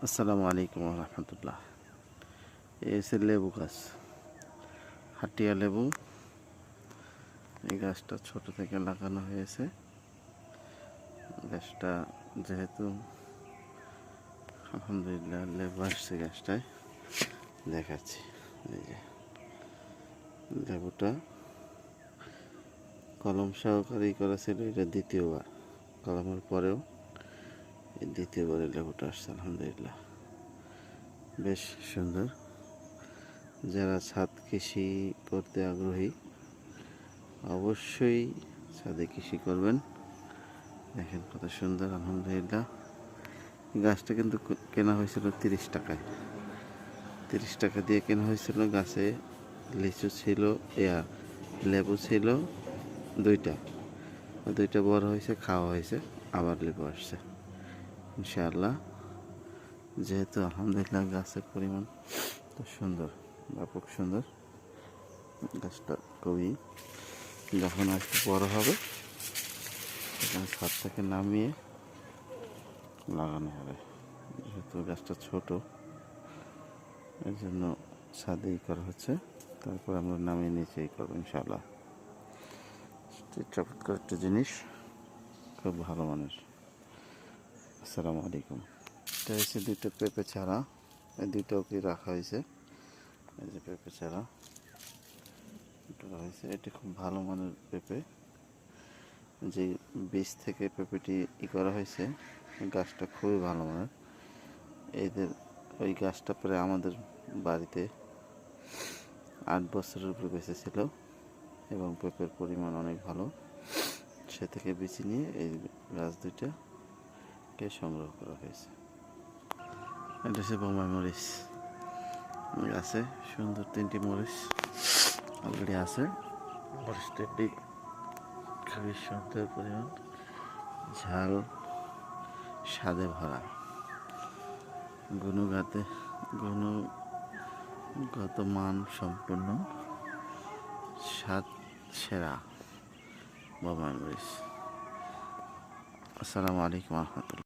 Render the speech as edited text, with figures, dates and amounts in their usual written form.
আসসালামু আলাইকুম রহমতুল্লাহ। এই হচ্ছে লেবু গাছ, হাটিয়া লেবু। এই গাছটা ছোট থেকে লাগানো হয়েছে। গাছটা যেহেতু আলহামদুলিল্লাহ লেবু আসছে, গাছটায় দেখাচ্ছি। এই যে লেবুটা কলম সহকারে করেছিল, এটা দ্বিতীয়বার। কলমের পরেও এই দ্বিতীয়বারে লেবুটা আসছে আলহামদুলিল্লাহ, বেশ সুন্দর। যারা ছাদ কৃষি করতে আগ্রহী অবশ্যই ছাদে কৃষি করবেন। দেখেন কত সুন্দর আলহামদুলিল্লাহ। গাছটা কিন্তু কেনা হয়েছিল 30 টাকায়। 30 টাকা দিয়ে কেনা হয়েছিল। গাছে লিচু ছিল, লেবু ছিল দুইটা বড় হয়েছে, খাওয়া হয়েছে, আবার লেবু আসছে ইনশাআল্লাহ। যেহেতু আলহামদুলিল্লাহ গাছের পরিমাণ তো সুন্দর, ব্যাপক সুন্দর। গাছটা খুবই, যখন একটু বড় হবে তখন ছাদ থেকে নামিয়ে লাগানো হবে। যেহেতু গাছটা ছোট, এর জন্য ছাদেই করা হচ্ছে। তারপর আমরা নামিয়ে নিচেই করবো ইনশাআল্লাহ। চমৎকার একটা জিনিস, খুব ভালো মানের। আসসালামু আলাইকুম। এটা হচ্ছে দুটো পেঁপে চারা, এই দুটোও কি রাখা হয়েছে। এই যে পেঁপে চারা হয়েছে, এটি খুব ভালো মানের পেঁপে। যে বীজ থেকে পেঁপেটি করা হয়েছে, গাছটা খুবই ভালো মানের। এদের ওই গাছটা পরে আমাদের বাড়িতে 8 বছরের উপরে বেঁচে ছিল এবং পেঁপের পরিমাণ অনেক ভালো। সে থেকে বেছে নিয়ে এই গাছ দুইটাকে সংগ্রহ করা হয়েছে। এটা হচ্ছে বোম্বাই মরিচ গাছে, সুন্দর 3টি মরিচ অলরেডি আছে। মরিচটি খুবই সুন্দর পরিমাণ, ঝাল, স্বাদে ভরা, গুণগত মান সম্পূর্ণ, স্বাদ সেরা বোম্বাই মরিচ। আসসালামু আলাইকুম রহমতুল্লাহ।